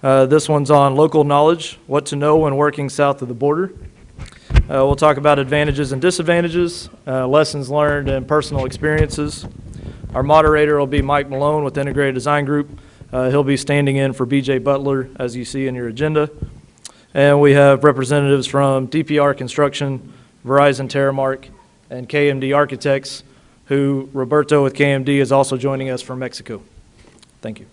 This one's on local knowledge, what to know when working south of the border. We'll talk about advantages and disadvantages, lessons learned, and personal experiences. Our moderator will be Mike Malone with Integrated Design Group. He'll be standing in for BJ Butler, as you see in your agenda. And we have representatives from DPR Construction, Verizon, Terremark, and KMD Architects, who Roberto with KMD is also joining us from Mexico. Thank you.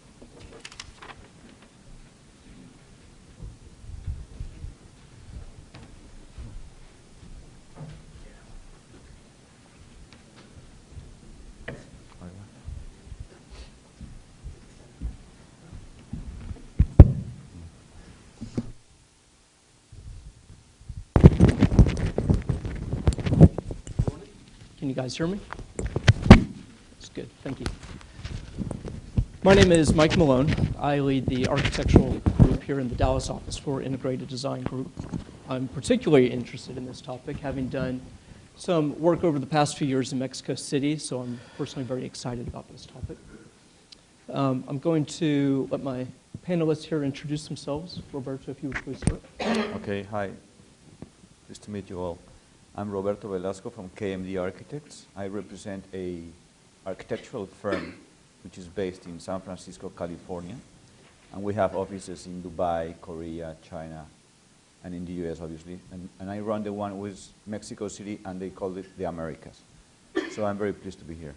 Can you guys hear me? That's good, thank you. My name is Mike Malone. I lead the architectural group here in the Dallas office for Integrated Design Group. I'm particularly interested in this topic, having done some work over the past few years in Mexico City, so I'm personally very excited about this topic. I'm going to let my panelists here introduce themselves. Roberto, if you would please start. Okay, hi. Nice to meet you all. I'm Roberto Velasco from KMD Architects. I represent a architectural firm which is based in San Francisco, California. And we have offices in Dubai, Korea, China, and in the US, obviously. And I run the one with Mexico City, and they call it the Americas. So I'm very pleased to be here.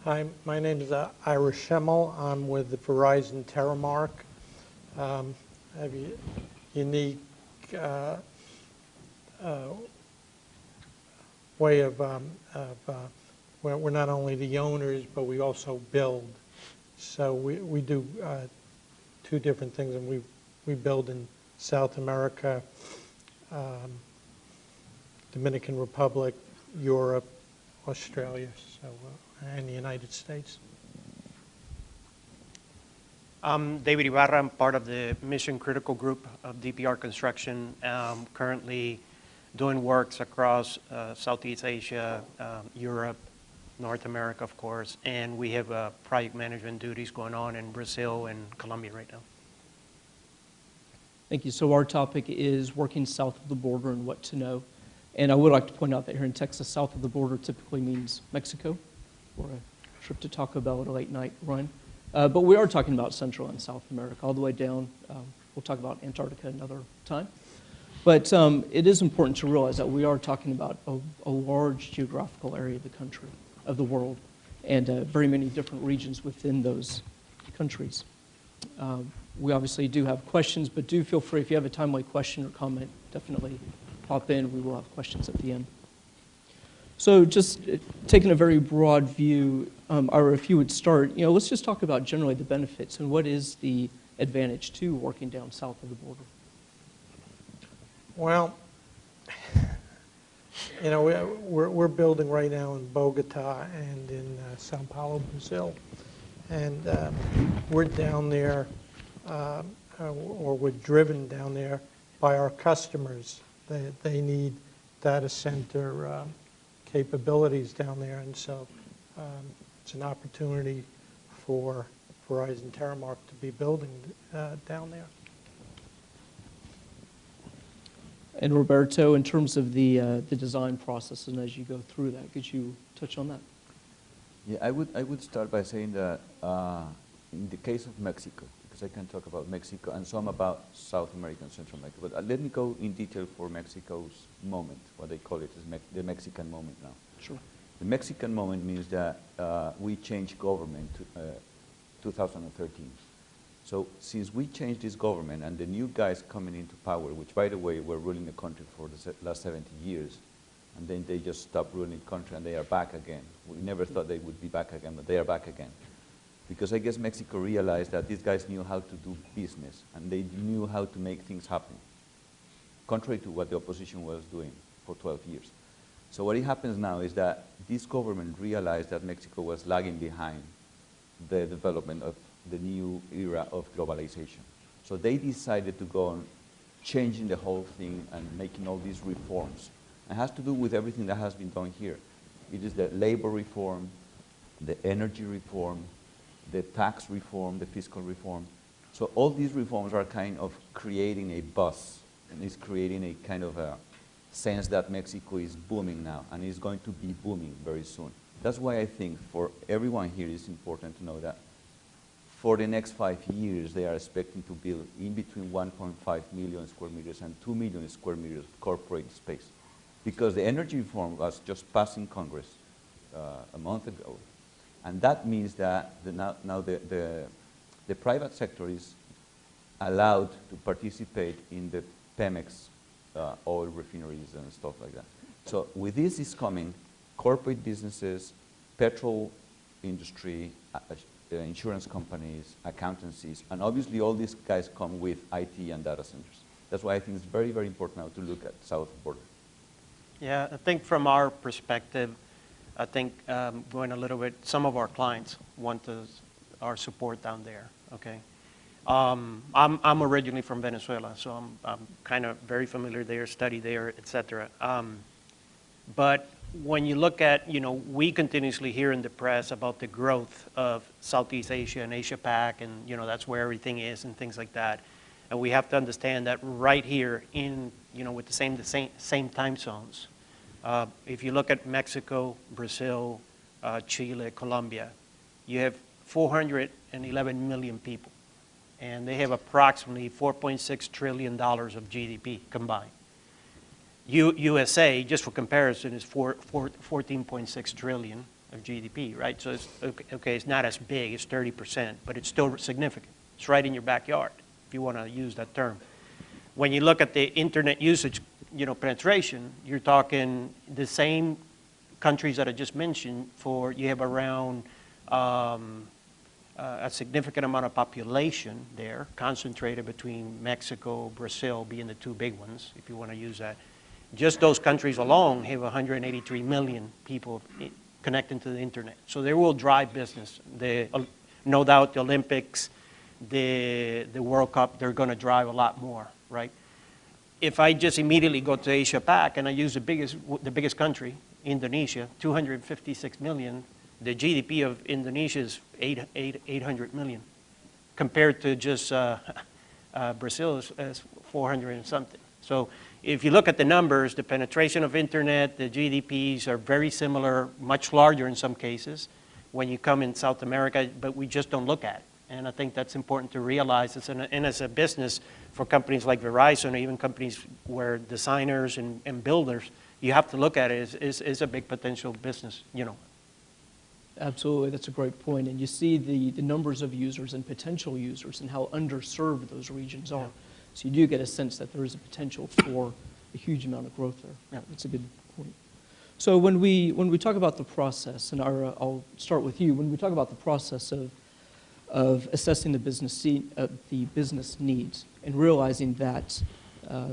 Hi, my name is Ira Shemel. I'm with the Verizon Terremark. I have a unique way of we're not only the owners, but we also build. So we do two different things, and we build in South America, Dominican Republic, Europe, Australia, so and the United States. I'm David Ibarra. I'm part of the mission critical group of DPR Construction. Currently doing works across Southeast Asia, Europe, North America, of course, and we have project management duties going on in Brazil and Colombia right now. Thank you. So our topic is working south of the border and what to know. And I would like to point out that here in Texas, south of the border typically means Mexico, or a trip to Taco Bell at a late night run. But we are talking about Central and South America, all the way down. We'll talk about Antarctica another time. But it is important to realize that we are talking about a large geographical area of the country, of the world, and very many different regions within those countries. We obviously do have questions, but do feel free, if you have a timely question or comment, definitely pop in. We will have questions at the end. So just taking a very broad view, or if you would start, let's just talk about generally the benefits and what is the advantage to working down south of the border. Well, we're building right now in Bogota and in Sao Paulo, Brazil, and we're down there, or we're driven down there by our customers. They need data center capabilities down there, and so it's an opportunity for Verizon Terremark to be building down there. And Roberto, in terms of the design process and as you go through that, could you touch on that? Yeah, I would start by saying that in the case of Mexico, because I can talk about Mexico and some about South America and Central America, but let me go in detail for Mexico's moment, what they call it is the Mexican moment now. Sure. The Mexican moment means that we changed government 2013. So since we changed this government and the new guys coming into power, which by the way were ruling the country for the last 70 years, and then they just stopped ruling the country and they are back again. We never thought they would be back again, but they are back again. Because I guess Mexico realized that these guys knew how to do business and they knew how to make things happen, contrary to what the opposition was doing for 12 years. So what happens now is that this government realized that Mexico was lagging behind the development of the new era of globalization. So they decided to go on changing the whole thing and making all these reforms. It has to do with everything that has been done here. It is the labor reform, the energy reform, the tax reform, the fiscal reform, So all these reforms are kind of creating a buzz, and it's creating a kind of a sense that Mexico is booming now, and is going to be booming very soon. That's why I think for everyone here it's important to know that for the next 5 years, they are expecting to build in between 1.5 million square meters and 2 million square meters of corporate space. Because the energy reform was just passed in Congress a month ago. And that means that now the private sector is allowed to participate in the Pemex oil refineries and stuff like that. So with this is coming corporate businesses, petrol industry, insurance companies, accountancies, and obviously all these guys come with IT and data centers. That's why I think it's very, very important now to look at south border. Yeah, I think from our perspective, I think going a little bit, some of our clients want our support down there, okay? I'm originally from Venezuela, so I'm kind of very familiar there, study there, et cetera. But when you look at, we continuously hear in the press about the growth of Southeast Asia and Asia Pac, and that's where everything is and things like that. And we have to understand that right here in, with the same time zones, if you look at Mexico, Brazil, Chile, Colombia, you have 411 million people, and they have approximately $4.6 trillion of GDP combined. USA, just for comparison, is 14.6 trillion of GDP, right? So it's, okay, it's not as big, it's 30%, but it's still significant. It's right in your backyard, if you want to use that term. When you look at the internet usage, penetration, you're talking the same countries that I just mentioned. You have around a significant amount of population there, concentrated between Mexico, Brazil being the two big ones, if you want to use that. Just those countries alone have 183 million people connecting to the internet. So they will drive business. No doubt the Olympics, the World Cup, they're going to drive a lot more, right? If I just immediately go to Asia Pac and I use the biggest country, Indonesia, 256 million, the GDP of Indonesia is 800 million, compared to just Brazil is 400 and something. So if you look at the numbers, the penetration of internet, the GDPs are very similar, much larger in some cases when you come in South America, but we just don't look at it. And I think that's important to realize. And as a business for companies like Verizon, or even companies where designers and builders, you have to look at it as a big potential business, Absolutely, that's a great point. And you see the numbers of users and potential users and how underserved those regions are. So you do get a sense that there is a potential for a huge amount of growth there. Yeah, that's a good point. So when we talk about the process, and Ira, I'll start with you. When we talk about the process of assessing the business needs and realizing that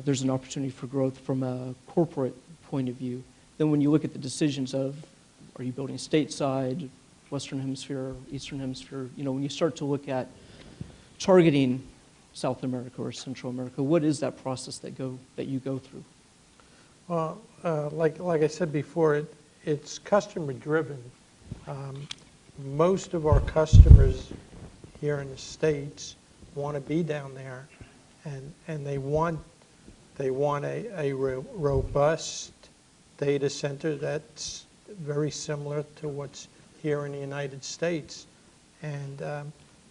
there's an opportunity for growth from a corporate point of view, then when you look at the decisions of, are you building stateside, Western Hemisphere, Eastern Hemisphere, when you start to look at targeting South America or Central America, what is that process that you go through? Well, like I said before, it's customer driven. Most of our customers here in the States want to be down there, and they want a robust data center that's very similar to what's here in the United States. And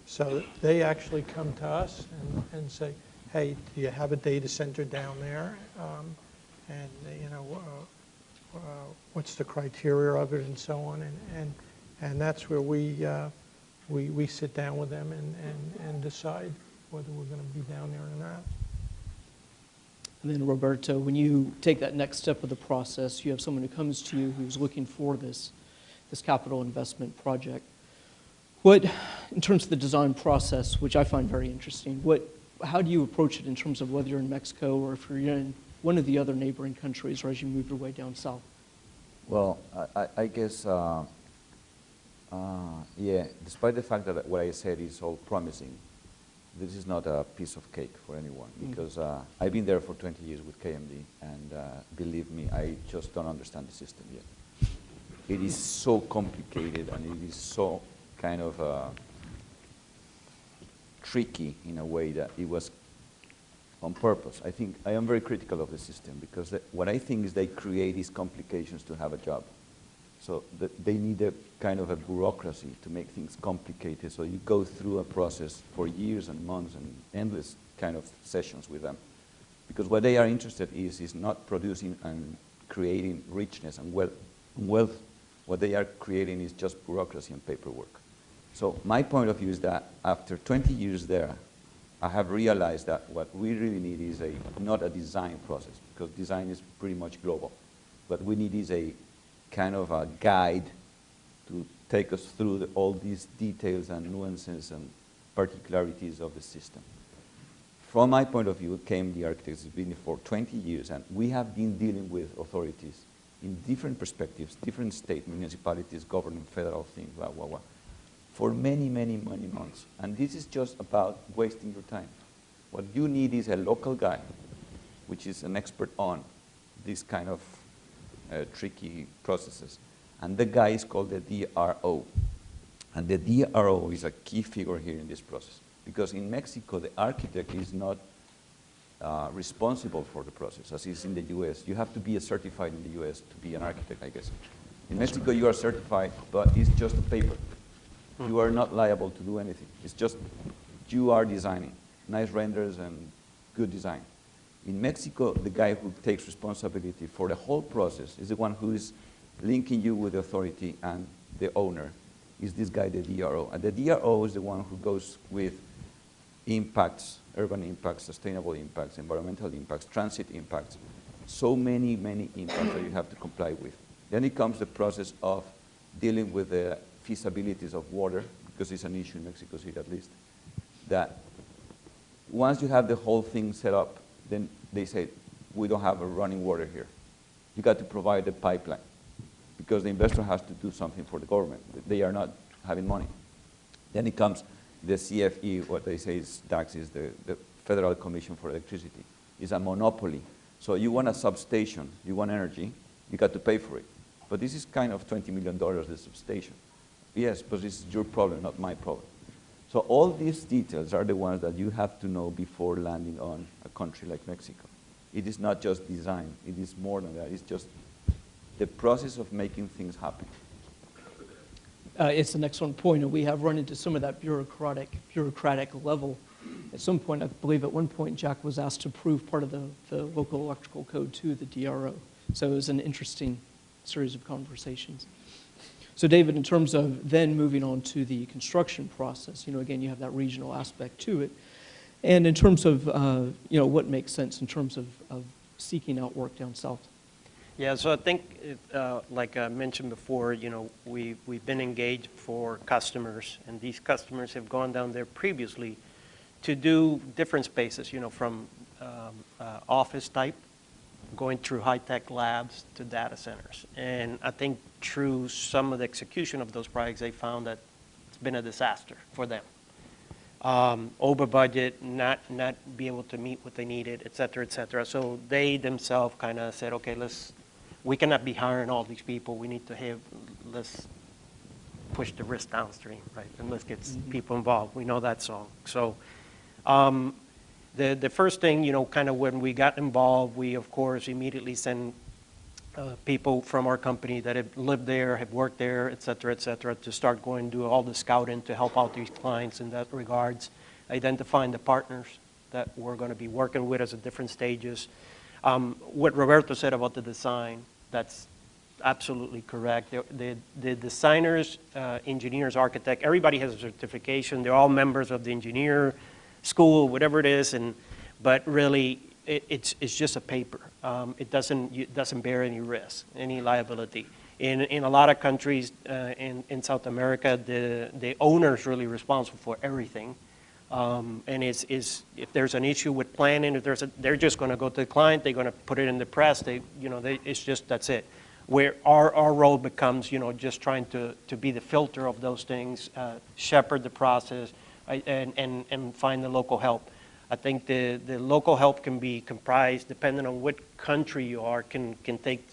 so they actually come to us and say, hey, do you have a data center down there? And what's the criteria of it, and so on. And that's where we sit down with them and decide whether we're going to be down there or not. And then Roberto, when you take that next step of the process, you have someone who comes to you who's looking for this capital investment project. What, in terms of the design process, which I find very interesting, how do you approach it in terms of whether you're in Mexico or if you're in one of the other neighboring countries, or as you move your way down south? Well, I guess, yeah, despite the fact that what I said is all promising, this is not a piece of cake for anyone, because I've been there for 20 years with KMD, and believe me, I just don't understand the system yet. It is so complicated, and it is so kind of tricky in a way that it was on purpose. I am very critical of the system because what I think is they create these complications to have a job. So they need a kind of a bureaucracy to make things complicated. So you go through a process for years and months and endless kind of sessions with them. Because what they are interested is not producing and creating richness and wealth. What they are creating is just bureaucracy and paperwork. So my point of view is that after 20 years there, I have realized that what we really need is not a design process, because design is pretty much global. What we need is a kind of a guide to take us through all these details and nuances and particularities of the system. From my point of view, came the architects. It's been for 20 years, and we have been dealing with authorities in different perspectives, different state, municipalities, government, federal things, blah, blah, blah, for many, many, many months. And this is just about wasting your time. What you need is a local guy, which is an expert on this kind of tricky processes. And the guy is called the DRO. And the DRO is a key figure here in this process. Because in Mexico, the architect is not responsible for the process, as is in the US. You have to be certified in the US to be an architect, I guess. In Mexico, you are certified, but it's just a paper. You are not liable to do anything. It's just you are designing nice renders and good design. In Mexico, the guy who takes responsibility for the whole process is the one who is linking you with the authority, and the owner is this guy, the DRO. And the DRO is the one who goes with impacts, urban impacts, sustainable impacts, environmental impacts, transit impacts, so many, many impacts that you have to comply with. Then it comes the process of dealing with the feasibilities of water, because it's an issue in Mexico City at least, that once you have the whole thing set up, then they say, we don't have a running water here. You got to provide the pipeline, because the investor has to do something for the government. They are not having money. Then it comes the CFE, what they say is DAX, is the Federal Commission for Electricity. It's a monopoly. So you want a substation, you want energy, you got to pay for it. But this is kind of $20 million, the substation. Yes, but this is your problem, not my problem. So all these details are the ones that you have to know before landing on a country like Mexico. It is not just design. It is more than that. It's just the process of making things happen. It's an excellent point, and we have run into some of that bureaucratic level. At some point, I believe at one point, Jack was asked to prove part of the local electrical code to the DRO. So it was an interesting series of conversations. So David, in terms of then moving on to the construction process, again, you have that regional aspect to it. And in terms of, what makes sense in terms of seeking out work down south? Yeah, so I think, like I mentioned before, we've been engaged for customers, and these customers have gone down there previously to do different spaces, from office type, going through high-tech labs to data centers. And I think through some of the execution of those projects, they found that it's been a disaster for them. Over budget, not be able to meet what they needed, et cetera, et cetera. So they themselves kind of said, okay, we cannot be hiring all these people. We need to let's push the risk downstream, right? And let's get people involved. We know that song. So the first thing, kind of when we got involved, we, of course, immediately sent people from our company that have lived there, have worked there, et cetera, to start going and do all the scouting to help out these clients in that regards, identifying the partners that we're going to be working with us at different stages. What Roberto said about the design, that's absolutely correct. The designers, engineers, architect, everybody has a certification. They're all members of the engineer school, whatever it is, but really it's just a paper. It doesn't bear any risk, any liability. In a lot of countries in South America, the owner is really responsible for everything. And if there's an issue with planning, they're just going to go to the client. They're going to put it in the press. It's just that's it. Where our role becomes, just trying to be the filter of those things, shepherd the process, and find the local help. I think the local help can be comprised, depending on what country you are, can take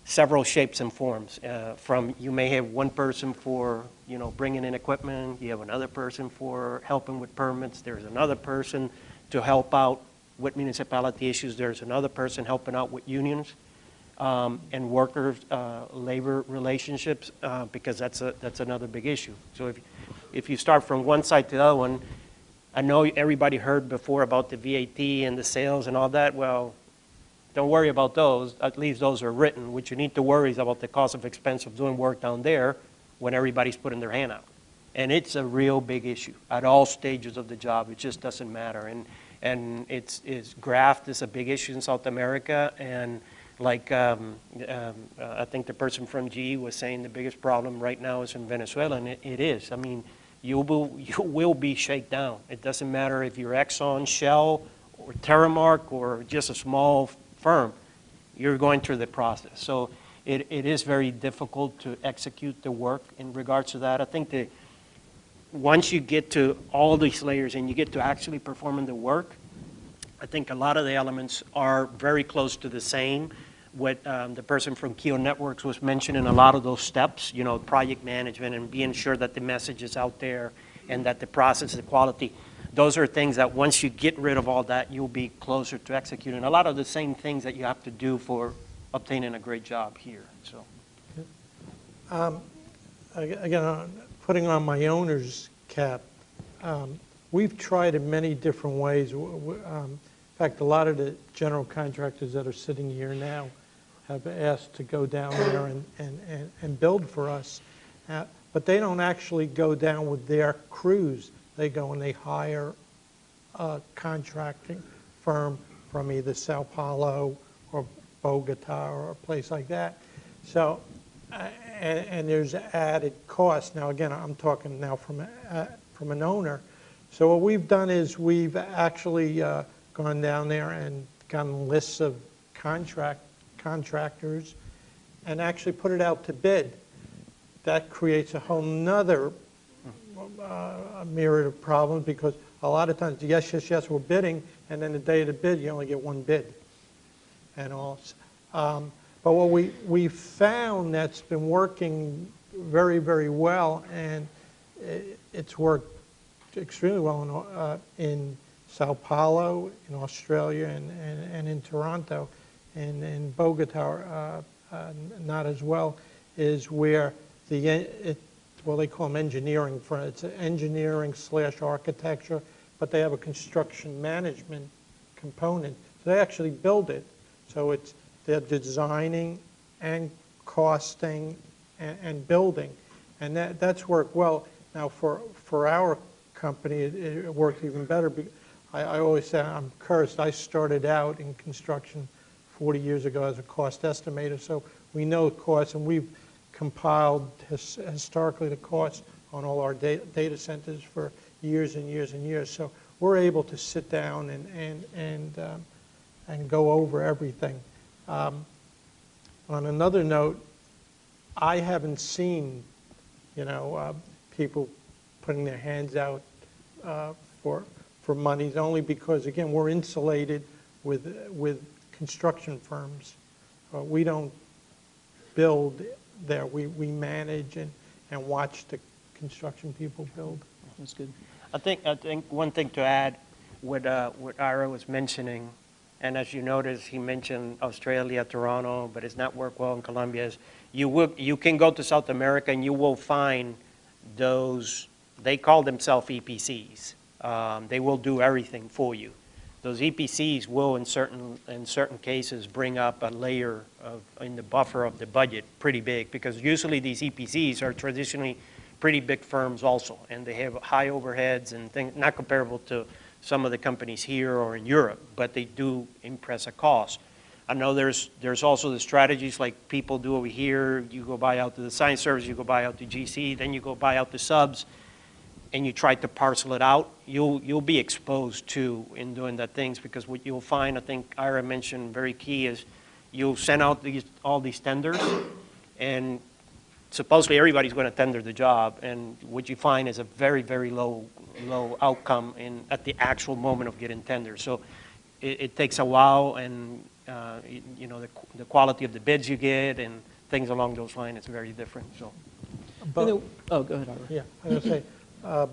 several shapes and forms. From you may have one person for bringing in equipment, you have another person for helping with permits, there's another person to help out with municipality issues, there's another person helping out with unions and workers, labor relationships, because that's another big issue. So if you start from one side to the other one, I know everybody heard before about the VAT and the sales and all that. Well, don't worry about those. At least those are written. What you need to worry is about the cost of expense of doing work down there when everybody's putting their hand out. And it's a real big issue at all stages of the job. It just doesn't matter. And it's graft is a big issue in South America. And like I think the person from GE was saying, the biggest problem right now is in Venezuela, and it is. I mean, you will be shaken down. It doesn't matter if you're Exxon, Shell, or Terremark, or just a small firm. You're going through the process. So it is very difficult to execute the work in regards to that. I think that once you get to all these layers and you get to actually performing the work, I think a lot of the elements are very close to the same. What the person from Keo Networks was mentioning, a lot of those steps, project management and being sure that the message is out there and that the process, the quality, those are things that once you get rid of all that, you'll be closer to executing a lot of the same things that you have to do for obtaining a great job here. So, again, putting on my owner's cap, we've tried in many different ways. In fact, a lot of the general contractors that are sitting here now have asked to go down there and build for us. But they don't actually go down with their crews. They go and they hire a contracting firm from either Sao Paulo or Bogota or a place like that. So, and there's added cost. Now, again, I'm talking now from an owner. So what we've done is we've actually gone down there and gotten lists of contractors and actually put it out to bid. That creates a whole nother myriad of problems, because a lot of times, yes, we're bidding, and then the day of the bid, you only get one bid and all. But what we found that's been working very, very well, and it's worked extremely well in Sao Paulo, in Australia, and in Toronto, and in Bogota, not as well, is where well, they call them engineering firms. It's engineering / architecture, but they have a construction management component. So they actually build it. So they're designing and costing and building, and that's worked well. Now for our company, it works even better. I always say I'm cursed. I started out in construction 40 years ago as a cost estimator, so we know costs, and we've compiled historically the costs on all our data centers for years and years and years. So we're able to sit down and go over everything. On another note, I haven't seen, people putting their hands out for monies, only because, again, we're insulated with construction firms. We don't build there. We manage and watch the construction people build. That's good. I think one thing to add, what Ira was mentioning, and as you notice, he mentioned Australia, Toronto, but it's not worked well in Colombia, is you can go to South America and you will find those, they call themselves EPCs. They will do everything for you. Those EPCs will, in certain cases, bring up a layer in the buffer of the budget pretty big, because usually these EPCs are traditionally pretty big firms also, and they have high overheads and things not comparable to some of the companies here or in Europe, but they do impress a cost. I know there's also the strategies like people do over here. You go buy out to the science service, you go buy out to GC, then you go buy out the subs, and you try to parcel it out. You'll be exposed to in doing that things, because what you'll find, I think Ira mentioned very key, is you'll send out all these tenders, and supposedly everybody's going to tender the job, and what you find is a very, very low outcome at the actual moment of getting tender. So it takes a while, and you know, the quality of the bids you get and things along those lines, it's very different, so. And then- oh, go ahead, Ira. Yeah, I was going to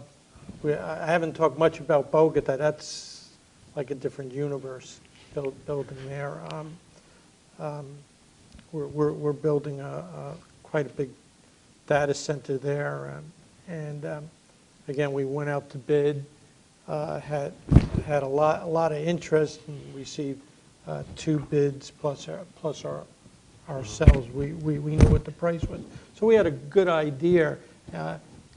say, I haven't talked much about Bogota. That's like a different universe building there. We're building quite a big data center there. And again, we went out to bid, had a lot of interest, and received 2 bids plus ourselves. We knew what the price was. So we had a good idea.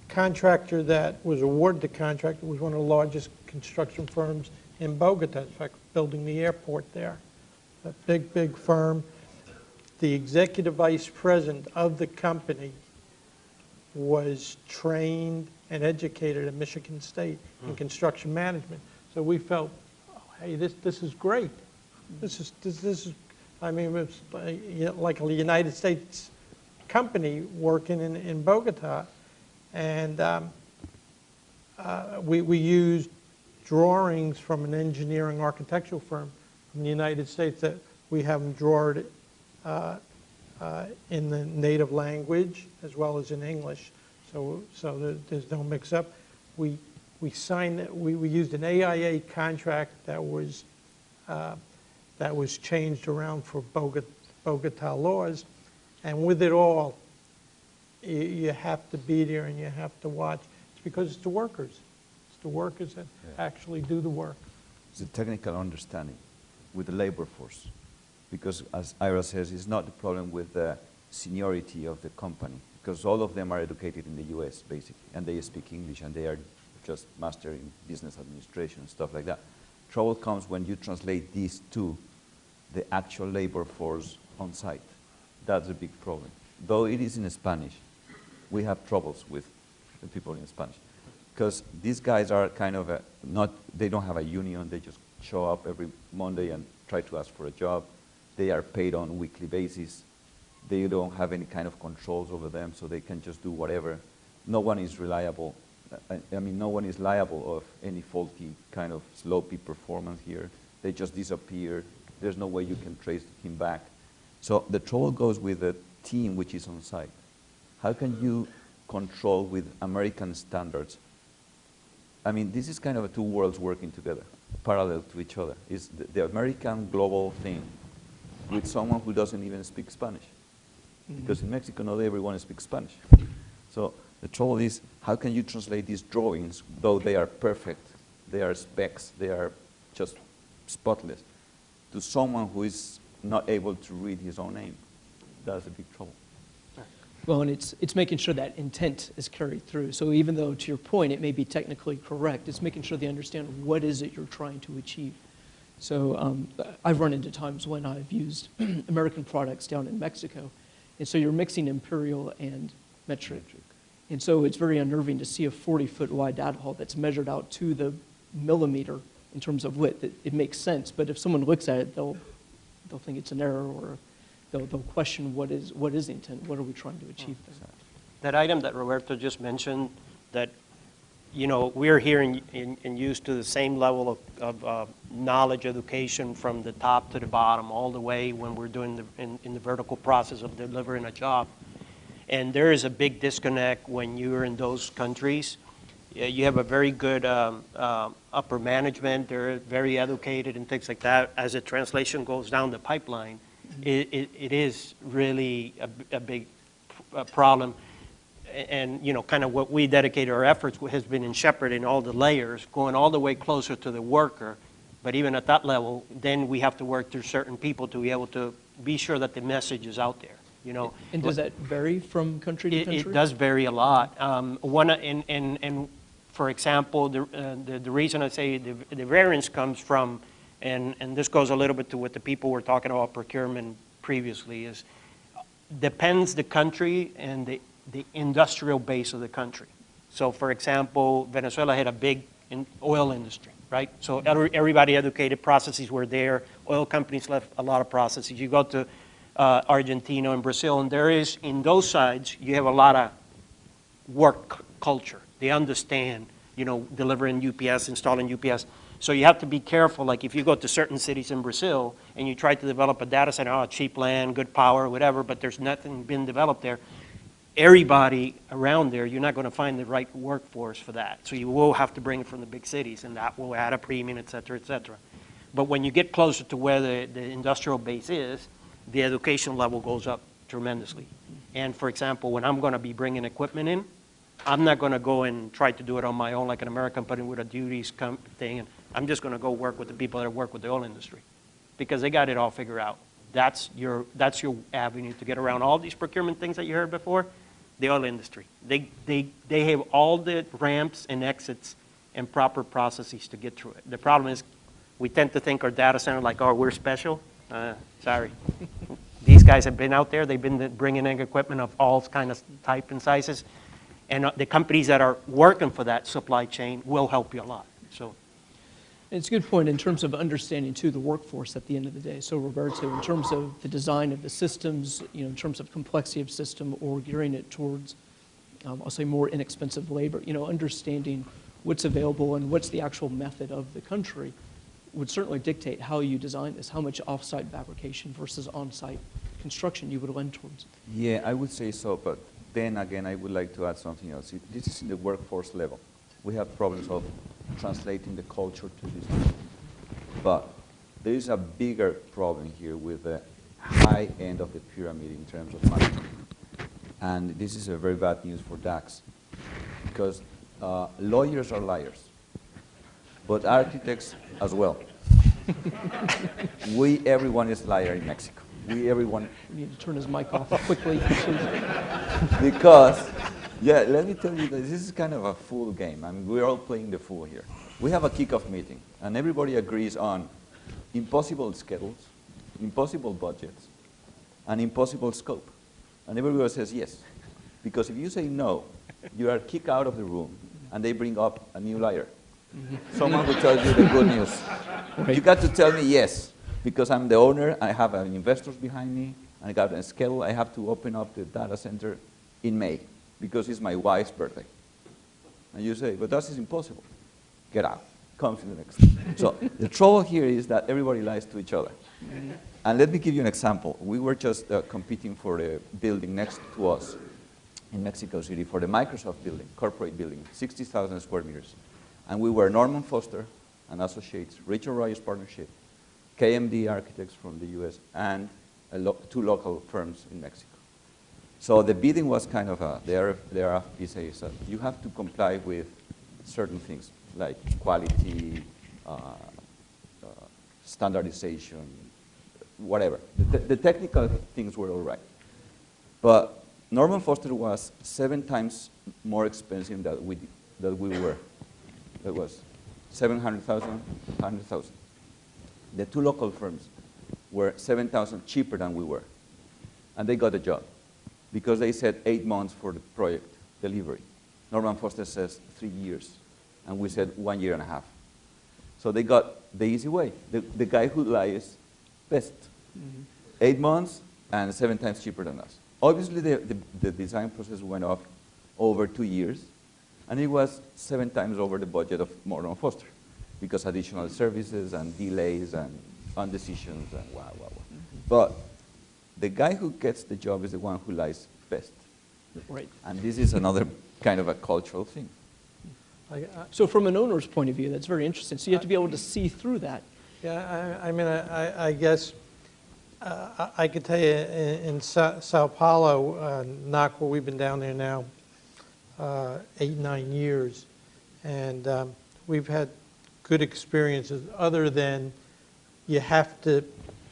Contractor that was awarded the contract was one of the largest construction firms in Bogota, in fact, building the airport there. A big firm. The executive vice president of the company was trained and educated at Michigan State in construction management. So we felt, oh, hey, this is great. This is, I mean, it's like a United States company working in Bogota. And we used drawings from an engineering architectural firm from the United States that we have them draw it in the native language as well as in English, so there's no mix-up. We signed it. We used an AIA contract that was changed around for Bogota laws, and with it all, you have to be there and you have to watch. It's because it's the workers. It's the workers that actually do the work. It's a technical understanding with the labor force. Because as Ira says, it's not the problem with the seniority of the company, because all of them are educated in the US, basically, and they speak English, and they are just master in business administration and stuff like that. Trouble comes when you translate these to the actual labor force on site. That's a big problem. Though it is in Spanish, we have troubles with the people in Spanish, because these guys are kind of they don't have a union, they just show up every Monday and try to ask for a job. They are paid on a weekly basis. They don't have any kind of controls over them, so they can just do whatever. No one is reliable. I mean, no one is liable of any faulty kind of sloppy performance here. They just disappear. There's no way you can trace him back. So the trouble goes with the team which is on site. How can you control with American standards? I mean, this is kind of 2 worlds working together, parallel to each other. It's the American global thing with someone who doesn't even speak Spanish. Because in Mexico, not everyone speaks Spanish. So the trouble is, how can you translate these drawings, though they are perfect, they are specs, they are just spotless, to someone who is not able to read his own name? That's a big trouble. Well, and it's making sure that intent is carried through. So even though, to your point, it may be technically correct, it's making sure they understand what is it you're trying to achieve. So I've run into times when I've used American products down in Mexico, and so you're mixing imperial and metric. And so it's very unnerving to see a 40-foot wide data hall that's measured out to the millimeter in terms of width. It makes sense, but if someone looks at it, they'll think it's an error, or they'll question what is the intent, what are we trying to achieve there. That item that Roberto just mentioned, that, you know, we're here and used to the same level of knowledge, education from the top to the bottom, all the way when we're doing in the vertical process of delivering a job. And there is a big disconnect when you're in those countries. You have a very good upper management, they're very educated and things like that. As the translation goes down the pipeline, it is really a big problem. And, you know, kind of what we dedicate our efforts has been in shepherding all the layers, going all the way closer to the worker. But even at that level, then we have to work through certain people to be able to be sure that the message is out there, you know. And does that vary from country to country? It does vary a lot. For example, the reason I say the variance comes from, and this goes a little bit to what the people were talking about procurement previously, is depends the country and the industrial base of the country. So for example, Venezuela had a big oil industry, right? So everybody educated, processes were there, oil companies left a lot of processes. You go to Argentina and Brazil, and there is, in those sides, you have a lot of work culture. They understand delivering UPS, installing UPS. So you have to be careful. Like if you go to certain cities in Brazil and you try to develop a data center, cheap land, good power, whatever, but there's nothing been developed there. Everybody around there, you're not going to find the right workforce for that. So you will have to bring it from the big cities, and that will add a premium, et cetera, et cetera. But when you get closer to where the industrial base is, the education level goes up tremendously. And for example, when I'm going to be bringing equipment in, I'm not going to go and try to do it on my own like an American company with a duties thing. And I'm just going to go work with the people that work with the oil industry because they got it all figured out. That's your avenue to get around all these procurement things that you heard before. The oil industry. They have all the ramps and exits and proper processes to get through it. The problem is we tend to think our data center like, oh, we're special. Sorry. These guys have been out there. They've been bringing in equipment of all kind of type and sizes. And the companies that are working for that supply chain will help you a lot. So. It's a good point in terms of understanding, too, the workforce at the end of the day. So, Roberto, in terms of the design of the systems, in terms of complexity of system or gearing it towards, I'll say, more inexpensive labor, understanding what's available and what's the actual method of the country would certainly dictate how you design this, how much off-site fabrication versus on-site construction you would lend towards. Yeah, I would say so, but then again, I would like to add something else. This is in the workforce level. We have problems of translating the culture to this. But there is a bigger problem here with the high end of the pyramid in terms of management. And this is a very bad news for DAX because lawyers are liars, but architects as well. Everyone is liar in Mexico. Everyone. We need to turn his mic off quickly, please. Because, yeah, let me tell you that this is kind of a fool game. I mean, we're all playing the fool here. We have a kickoff meeting, and everybody agrees on impossible schedules, impossible budgets, and impossible scope. And everybody says yes. Because if you say no, you are kicked out of the room, and they bring up a new liar. Someone will tell you the good news. You got to tell me yes, because I'm the owner, I have investors behind me, and I got a schedule. I have to open up the data center in May, because it's my wife's birthday. And you say, but that is impossible. Get out. Come to the next. So the trouble here is that everybody lies to each other. And let me give you an example. We were just competing for a building next to us in Mexico City for the Microsoft building, corporate building, 60,000 square meters. And we were Norman Foster and Associates, Richard Rogers Partnership, KMD Architects from the US, and two local firms in Mexico. So the bidding was kind of their RFP says that you have to comply with certain things like quality, standardization, whatever. The technical things were all right. But Norman Foster was 7 times more expensive than we were. That was 700,000, 100,000. The two local firms were 7,000 cheaper than we were. And they got the job because they said 8 months for the project delivery. Norman Foster says 3 years. And we said 1.5 years. So they got the easy way. The guy who lies best. 8 months and 7 times cheaper than us. Obviously, the design process went off over 2 years. And it was 7 times over the budget of Norman Foster because additional services and delays and undecisions and wow. But the guy who gets the job is the one who lies best. Right. And this is another kind of a cultural thing. So from an owner's point of view, that's very interesting. So you have to be able to see through that. Yeah, I mean, I guess I could tell you in Sao Paulo, NACWA, we've been down there now 8, 9 years, and we've had good experiences other than you have to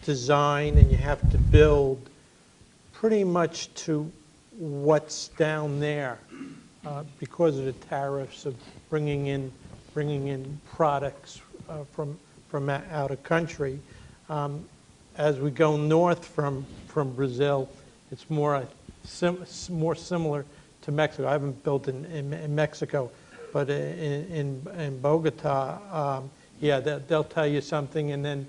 design and you have to build pretty much to what's down there because of the tariffs of bringing in products from out of country. As we go north from Brazil, it's more similar to Mexico. I haven't built in Mexico, but in Bogota, yeah, they'll tell you something and then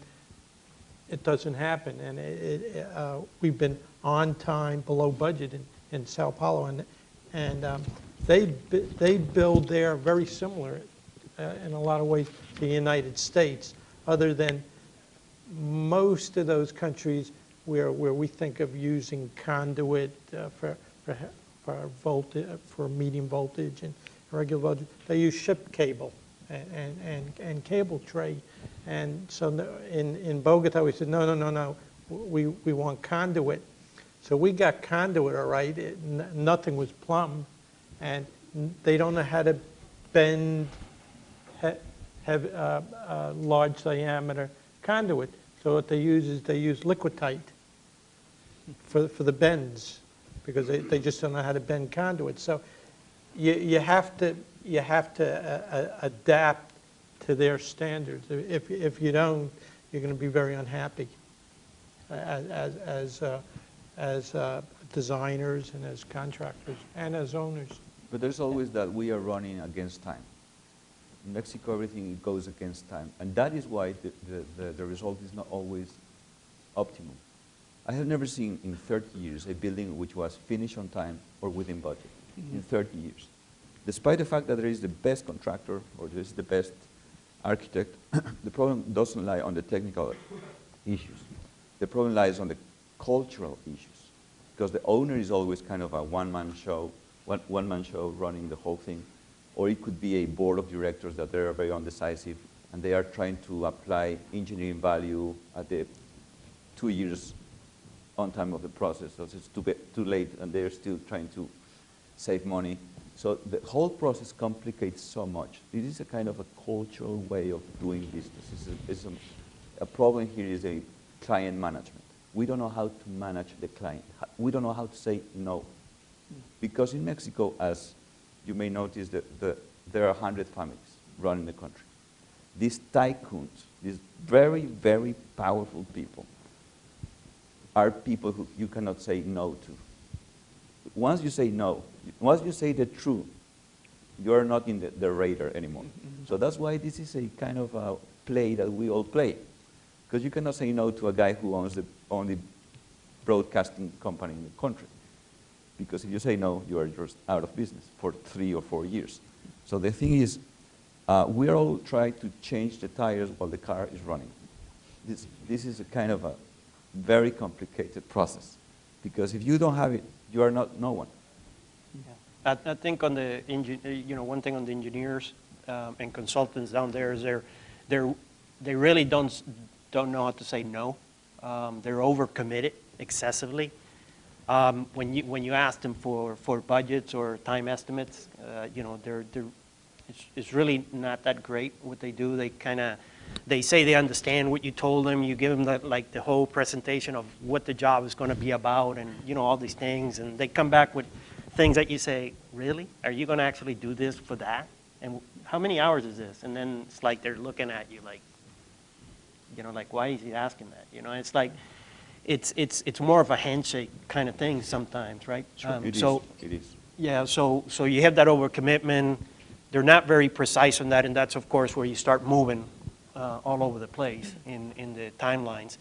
it doesn't happen. And we've been on time, below budget in Sao Paulo, and they build there very similar in a lot of ways to the United States, other than most of those countries where we think of using conduit for medium voltage and regular voltage, they use ship cable and cable tray. And so in Bogota, we said, no, we want conduit. So we got conduit, all right. Nothing was plumbed, and they don't know how to bend large diameter conduit. So what they use is they use Liquidite for the bends, because they just don't know how to bend conduit. So you have to adapt to their standards. If you don't, you're going to be very unhappy as designers and as contractors and as owners. But there's always that we are running against time. In Mexico, everything goes against time. And that is why the result is not always optimum. I have never seen in 30 years a building which was finished on time or within budget, in 30 years. Despite the fact that there is the best contractor or there is the best architect, the problem doesn't lie on the technical issues. The problem lies on the cultural issues, because the owner is always kind of a one-man show running the whole thing. Or it could be a board of directors that they are very undecisive and they are trying to apply engineering value at the 2 years on time of the process. So it's too late and they're still trying to save money. So the whole process complicates so much. It is a kind of a cultural way of doing business. A problem here is a client management. We don't know how to manage the client. We don't know how to say no. Because in Mexico, as you may notice, there are 100 families running the country. These tycoons, these very, very powerful people, are people who you cannot say no to. Once you say no, once you say the truth, you are not in the radar anymore. So that's why this is a kind of a play that we all play. Because you cannot say no to a guy who owns the only broadcasting company in the country. Because if you say no, you are just out of business for 3 or 4 years. So the thing is, we are all trying to change the tires while the car is running. This is a kind of a very complicated process. Because if you don't have it, you are not no one. Yeah. I think on the one thing on the engineers and consultants down there is they really don't know how to say no. They're overcommitted excessively. When you ask them for budgets or time estimates, it's really not that great what they do. They say they understand what you told them. You give them the whole presentation of what the job is going to be about, and all these things, and they come back with things that you say, really? Are you going to actually do this for that? And how many hours is this? And then it's like they're looking at you like, why is he asking that? It's like. It's more of a handshake kind of thing sometimes, right? Sure. It is. Yeah, so you have that overcommitment. They're not very precise on that, and that's, of course, where you start moving all over the place in the timelines.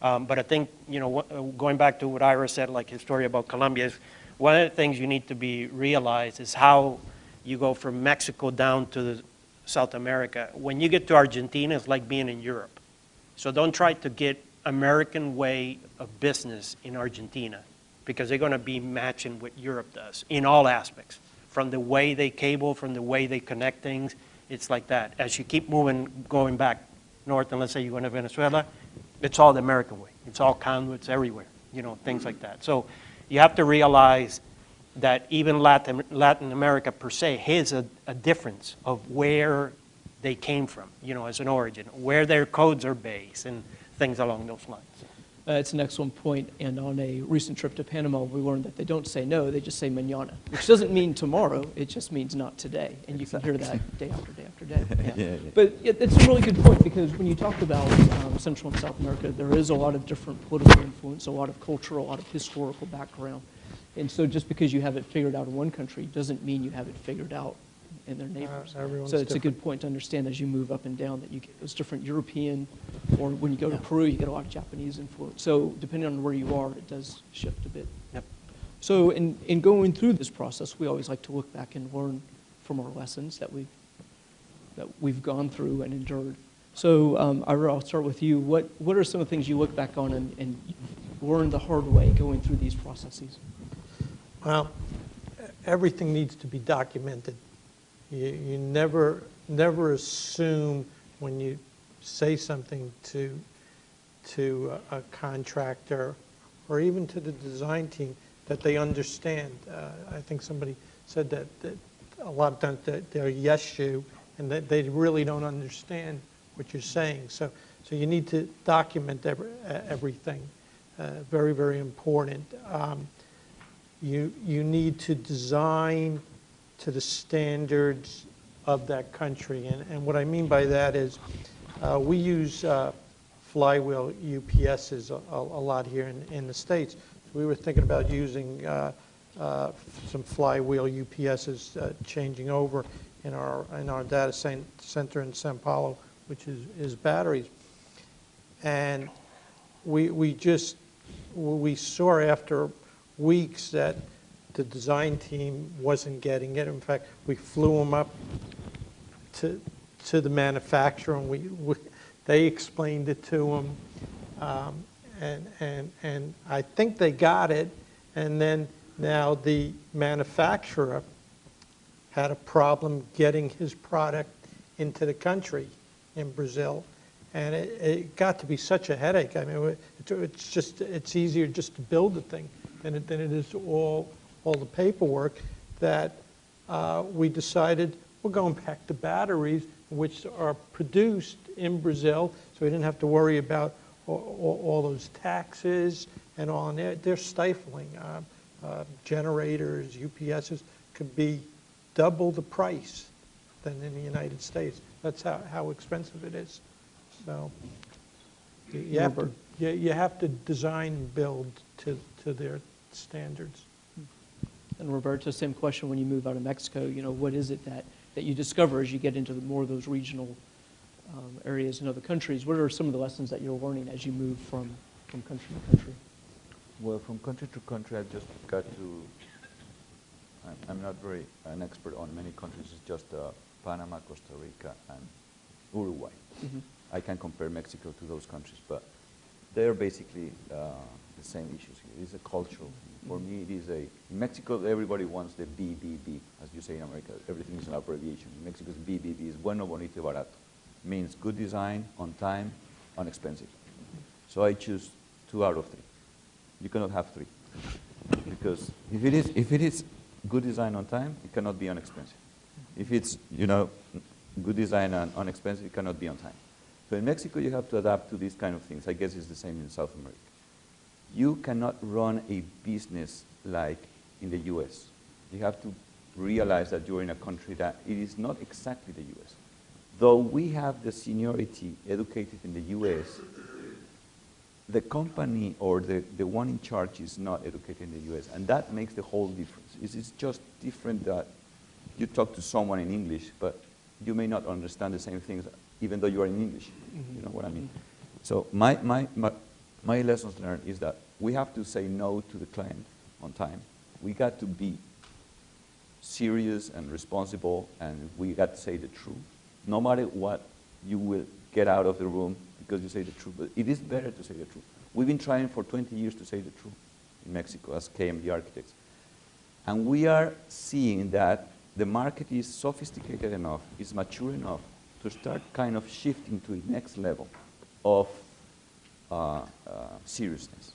But I think, going back to what Ira said, like his story about Colombia, is one of the things you need to be realized is how you go from Mexico down to South America. When you get to Argentina, it's like being in Europe. So don't try to get American way of business in Argentina, because they're going to be matching what Europe does in all aspects, from the way they cable, from the way they connect things. It's like that. As you keep going back north, and let's say you go to Venezuela, it's all the American way. It's all conduits everywhere, things like that. So you have to realize that even Latin America per se has a difference of where they came from, as an origin, where their codes are based, and things along those lines. It's an excellent point. And on a recent trip to Panama, we learned that they don't say no, they just say mañana, which doesn't mean tomorrow, it just means not today. And you can hear that day after day after day. Yeah. Yeah. But it's a really good point, because when you talk about Central and South America, there is a lot of different political influence, a lot of cultural, a lot of historical background. And so just because you have it figured out in one country doesn't mean you have it figured out in their neighbors. So it's a good point to understand as you move up and down that you get those different European, or when you go to Peru, you get a lot of Japanese influence. So depending on where you are, it does shift a bit. Yep. So in going through this process, we always like to look back and learn from our lessons that we've gone through and endured. So Ira, I'll start with you. What are some of the things you look back on and learned the hard way going through these processes? Well, everything needs to be documented. You never assume when you say something to a contractor or even to the design team that they understand. I think somebody said that a lot of times they're yes you and that they really don't understand what you're saying. So you need to document everything. Very, very important. You need to design to the standards of that country. And what I mean by that is we use flywheel UPSs a lot here in the States. We were thinking about using some flywheel UPSs changing over in our data center in Sao Paulo, which is batteries. And we saw after weeks that the design team wasn't getting it. In fact, we flew them up to the manufacturer, and they explained it to them, and I think they got it. And then now the manufacturer had a problem getting his product into the country in Brazil, and it got to be such a headache. I mean, it's easier just to build the thing than it is all the paperwork, that we decided we're going back to batteries, which are produced in Brazil, so we didn't have to worry about all those taxes and all. And they're stifling. Generators, UPSs could be double the price than in the United States. That's how expensive it is. So you have to design and build to their standards. And Roberto, same question when you move out of Mexico. What is it that you discover as you get into more of those regional areas in other countries? What are some of the lessons that you're learning as you move from country to country? Well, from country to country, I've just got to, I'm not very an expert on many countries. It's just Panama, Costa Rica, and Uruguay. Mm-hmm. I can compare Mexico to those countries, but they're basically the same issues here. It's a cultural thing. For me, it is in Mexico, everybody wants the BBB, as you say in America. Everything is an abbreviation. In Mexico, BBB is bueno, bonito, y barato. Means good design, on time, inexpensive. So I choose 2 out of 3. You cannot have 3, because if it is good design on time, it cannot be inexpensive. If it's good design and inexpensive, it cannot be on time. So in Mexico, you have to adapt to these kind of things. I guess it's the same in South America. You cannot run a business like in the U.S. You have to realize that you're in a country that it is not exactly the U.S. Though we have the seniority educated in the U.S., the company or the one in charge is not educated in the U.S., and that makes the whole difference. It's just different that you talk to someone in English, but you may not understand the same things, even though you are in English. Mm-hmm. You know what I mean? So my lessons learned is that we have to say no to the client on time. We got to be serious and responsible, and we got to say the truth. No matter what, you will get out of the room because you say the truth. But it is better to say the truth. We've been trying for 20 years to say the truth in Mexico as KMD architects. And we are seeing that the market is sophisticated enough, is mature enough to start kind of shifting to the next level of seriousness.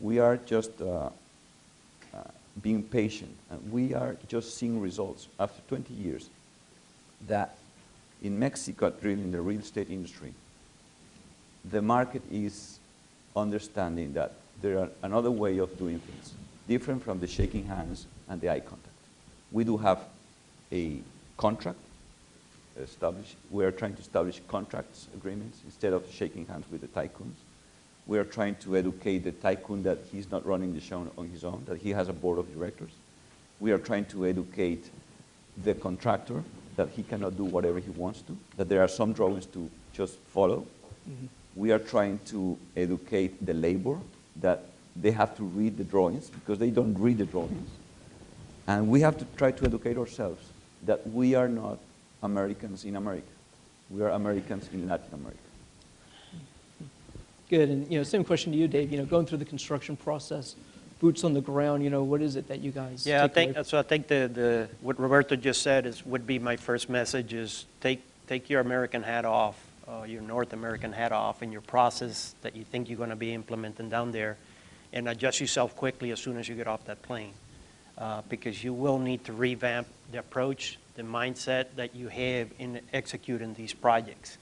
We are just being patient, and we are just seeing results after 20 years that in Mexico, really in the real estate industry, the market is understanding that there are another way of doing things, different from the shaking hands and the eye contact. We do have a contract established. We are trying to establish contracts, agreements, instead of shaking hands with the tycoons. We are trying to educate the tycoon that he's not running the show on his own, that he has a board of directors. We are trying to educate the contractor that he cannot do whatever he wants to, that there are some drawings to just follow. Mm-hmm. We are trying to educate the labor that they have to read the drawings because they don't read the drawings. And we have to try to educate ourselves that we are not Americans in America. We are Americans in Latin America. Good, and same question to you, Dave. Going through the construction process, boots on the ground. What is it that you guys? Yeah, take away? I think the what Roberto just said would be my first message: is take your American hat off, your North American hat off, in your process that you think you're going to be implementing down there, and adjust yourself quickly as soon as you get off that plane, because you will need to revamp the approach, the mindset that you have in executing these projects.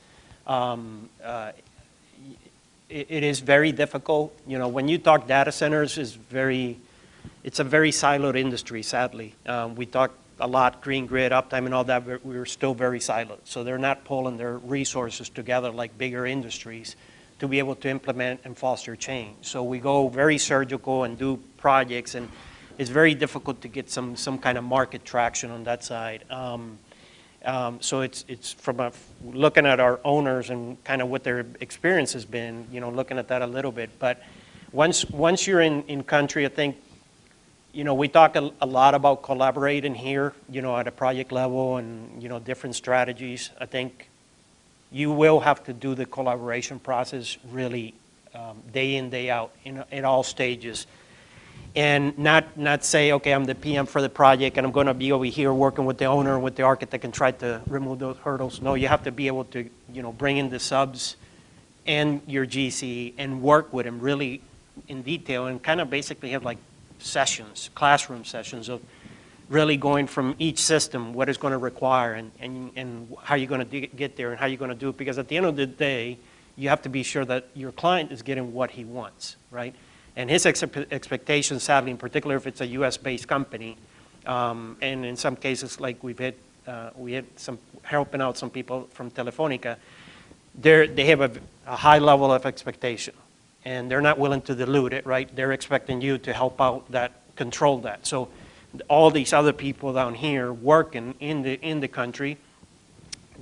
It is very difficult. When you talk data centers, it's a very siloed industry, sadly. We talk a lot, green grid, uptime and all that, but we're still very siloed. So they're not pulling their resources together like bigger industries to be able to implement and foster change. So we go very surgical and do projects, and it's very difficult to get some kind of market traction on that side. So it's from looking at our owners and kind of what their experience has been, looking at that a little bit. But once you're in country, I think, we talk a lot about collaborating here, at a project level and, different strategies. I think you will have to do the collaboration process really day in, day out in all stages. And not say, okay, I'm the PM for the project and I'm going to be over here working with the owner and with the architect and try to remove those hurdles. No, you have to be able to, bring in the subs and your GC and work with them really in detail and kind of basically have like sessions, classroom sessions of really going from each system, what it's going to require and how you're going to get there and how you're going to do it. Because at the end of the day, you have to be sure that your client is getting what he wants, right? And his expectations, sadly, in particular if it's a U.S.-based company, and in some cases, like we had some helping out some people from Telefonica, they have a high level of expectation, and they're not willing to dilute it, right? They're expecting you to help out that, control that. So all these other people down here working in the country,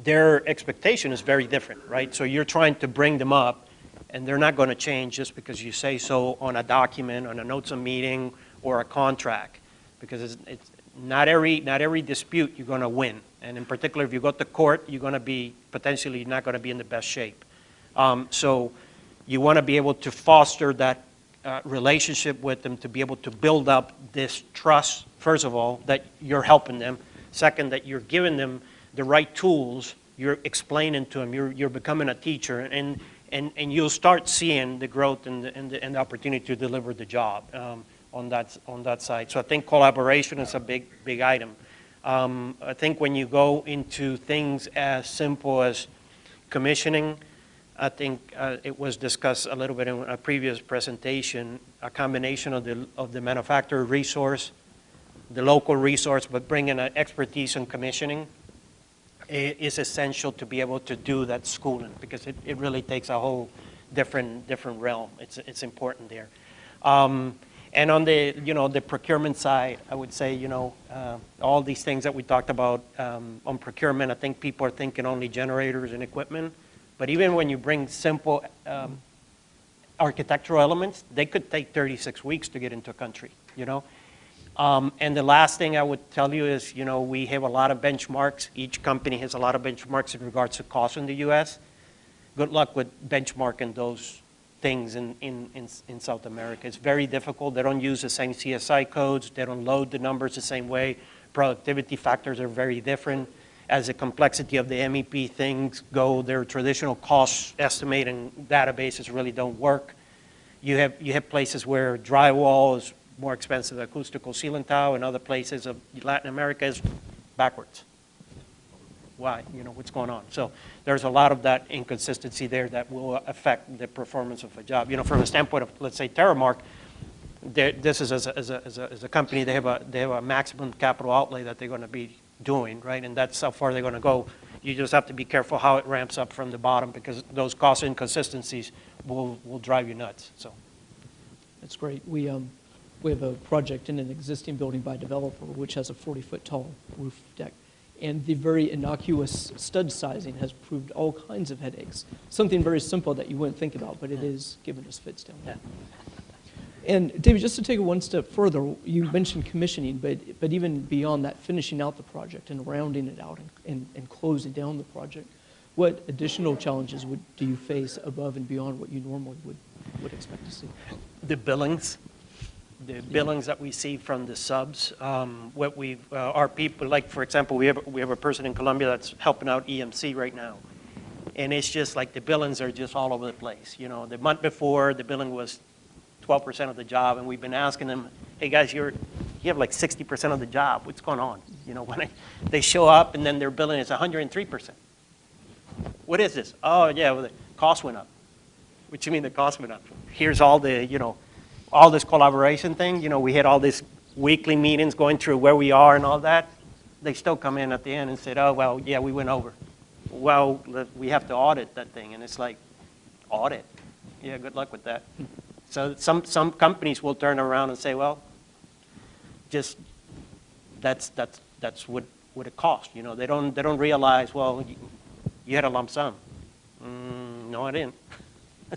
their expectation is very different, right? So you're trying to bring them up, and they're not going to change just because you say so on a document, on a notes of meeting, or a contract, because it's not every dispute you're going to win, and in particular, if you go to court, you're going to be potentially not going to be in the best shape. So you want to be able to foster that relationship with them, to be able to build up this trust. First of all, that you're helping them. Second, that you're giving them the right tools. You're explaining to them. You're becoming a teacher, and you'll start seeing the growth and the opportunity to deliver the job on that side. So I think collaboration is a big item. I think when you go into things as simple as commissioning, I think it was discussed a little bit in a previous presentation, a combination of the manufacturer resource, the local resource, but bringing an expertise in commissioning is essential to be able to do that schooling, because it really takes a whole different realm. It's important there. And on the procurement side, I would say, all these things that we talked about on procurement, I think people are thinking only generators and equipment. But even when you bring simple architectural elements, they could take 36 weeks to get into a country, And the last thing I would tell you is, we have a lot of benchmarks. Each company has a lot of benchmarks in regards to cost in the U.S. Good luck with benchmarking those things in South America. It's very difficult. They don't use the same CSI codes. They don't load the numbers the same way. Productivity factors are very different. As the complexity of the MEP things go, their traditional cost estimating databases really don't work. You have places where drywall is more expensive than acoustical ceiling tile, and other places of Latin America is backwards. Why? What's going on? So there's a lot of that inconsistency there that will affect the performance of a job. From a standpoint of, let's say, Terremark, this is as a company, they have a maximum capital outlay that they're going to be doing, right? And that's how far they're going to go. You just have to be careful how it ramps up from the bottom, because those cost inconsistencies will drive you nuts. So that's great. We have a project in an existing building by a developer which has a 40-foot tall roof deck. And the very innocuous stud sizing has proved all kinds of headaches. Something very simple that you wouldn't think about, but it is giving us fits down there. And David, just to take it one step further, you mentioned commissioning, but even beyond that, finishing out the project and rounding it out and closing down the project, what additional challenges do you face above and beyond what you normally would expect to see? The billings that we see from the subs, our people, like for example, we have a person in Colombia that's helping out EMC right now. And it's just like the billings are just all over the place. You know, the month before, the billing was 12% of the job, and we've been asking them, hey guys, you have like 60% of the job. What's going on? You know, when they show up and then their billing is 103%. What is this? Oh yeah, well, the cost went up. What do you mean the cost went up? Here's all the, you know, all this collaboration thing. You know, we had all these weekly meetings going through where we are and all that. They still come in at the end and said, oh well, yeah, we went over. Well, we have to audit that thing, and it's like, audit? Yeah, good luck with that. So some companies will turn around and say, well, just that's what it costs. You know, they don't realize, well, you had a lump sum. No, I didn't.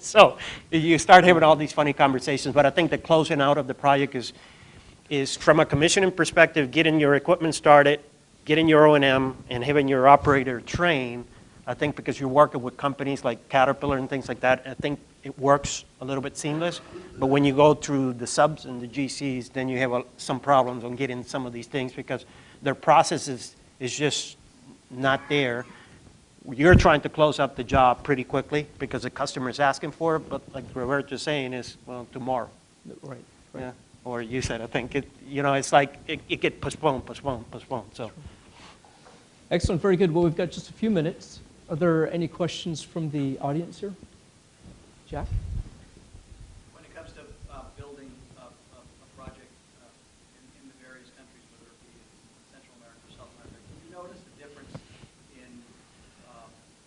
So you start having all these funny conversations. But I think the closing out of the project is from a commissioning perspective, getting your equipment started, getting your O&M, and having your operator train. I think because you're working with companies like Caterpillar and things like that, I think it works a little bit seamless. But when you go through the subs and the GCs, then you have some problems on getting some of these things because their process is just not there. You're trying to close up the job pretty quickly because the customer is asking for it, but like Roberto is saying is, well, tomorrow. Right. Yeah. Or you said, I think, it's like it gets postponed. So. Excellent, very good. Well, we've got just a few minutes. Are there any questions from the audience here? Jack? When it comes to building a project in the various countries, whether it be in Central America or South America, do you notice the difference in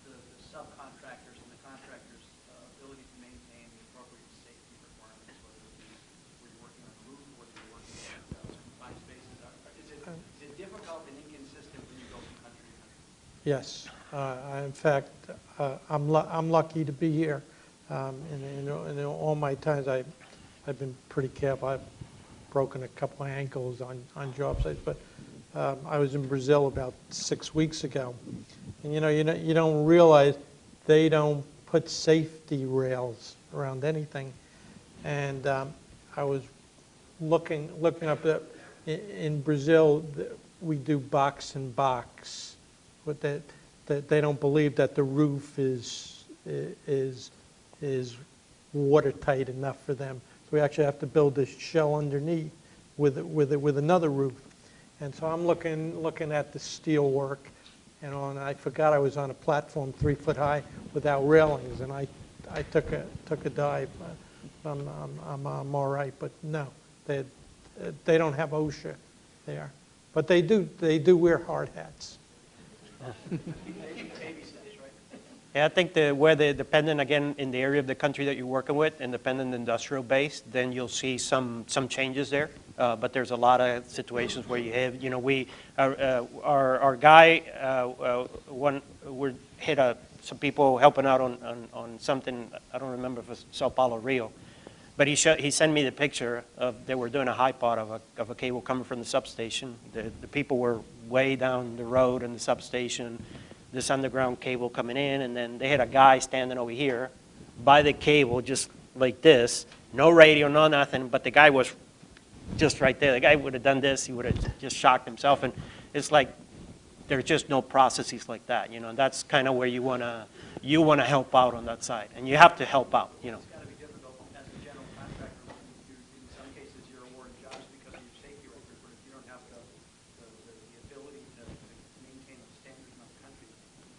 the subcontractors and the contractors' ability to maintain the appropriate safety requirements, whether it be where you're working on a roof or whether you're working on confined spaces? Is it difficult and inconsistent when you go from country to country? Yes. In fact, I'm lucky to be here. In all my times, I've been pretty careful. I've broken a couple of ankles on job sites, but I was in Brazil about 6 weeks ago, and you don't realize they don't put safety rails around anything. And I was looking up that in Brazil we do box and box, but that they don't believe that the roof is watertight enough for them. So we actually have to build this shell underneath with another roof. And so I'm looking at the steel work, and I forgot I was on a platform 3 foot high without railings, and I took a dive. I'm all right, but no, they don't have OSHA there, but they do wear hard hats. Yeah, I think where they're dependent, again, in the area of the country that you're working with, independent industrial base, then you'll see some changes there. But there's a lot of situations where you have, our guy, we hit some people helping out on something, I don't remember if it was Sao Paulo, Rio. But he sent me the picture of, they were doing a high pot of a cable coming from the substation. The people were way down the road in the substation, this underground cable coming in, and then they had a guy standing over here by the cable just like this, no radio, no nothing, but the guy was just right there. The guy would have done this, he would have just shocked himself, and it's like there's just no processes like that, and that's kind of where you want to help out on that side, and you have to help out, It's got to be difficult as a general contractor when in some cases you're awarding jobs because of your safety record, but if you don't have the ability to maintain the standards in other countries,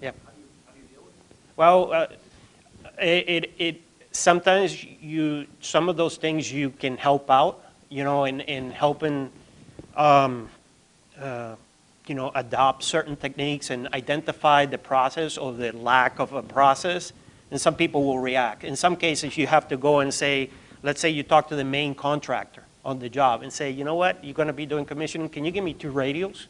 yeah. How do you deal with it? Well, sometimes some of those things you can help out, in helping, adopt certain techniques and identify the process or the lack of a process. And some people will react. In some cases, you have to go and say, let's say you talk to the main contractor on the job and say, you know what, you're going to be doing commissioning. Can you give me 2 radios?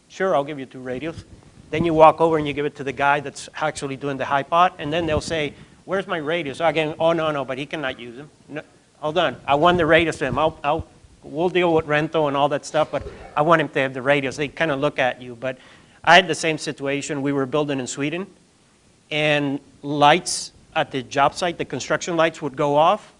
Sure, I'll give you 2 radios. Then you walk over and you give it to the guy that's actually doing the high pot, and then they'll say, where's my radios? So again, oh, no, but he cannot use them. No, hold on. I want the radios to him. We'll deal with rental and all that stuff, but I want him to have the radios. They kind of look at you. But I had the same situation. We were building in Sweden, and lights at the job site, the construction lights would go off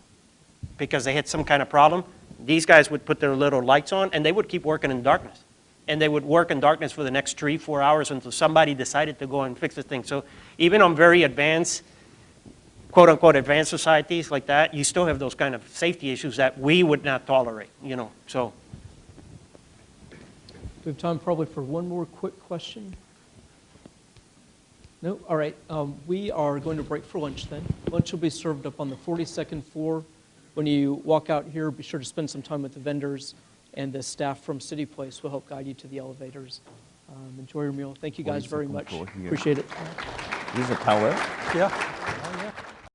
because they had some kind of problem. These guys would put their little lights on, and they would keep working in darkness. And they would work in darkness for the next 3-4 hours until somebody decided to go and fix the thing. So even on very advanced, quote-unquote advanced societies like that, you still have those kind of safety issues that we would not tolerate, you know, so. We have time probably for one more quick question. No? All right. We are going to break for lunch then. Lunch will be served up on the 42nd floor. When you walk out here, be sure to spend some time with the vendors, and the staff from City Place will help guide you to the elevators. Enjoy your meal. Thank you guys very much. Appreciate it. This is a tower? Yeah.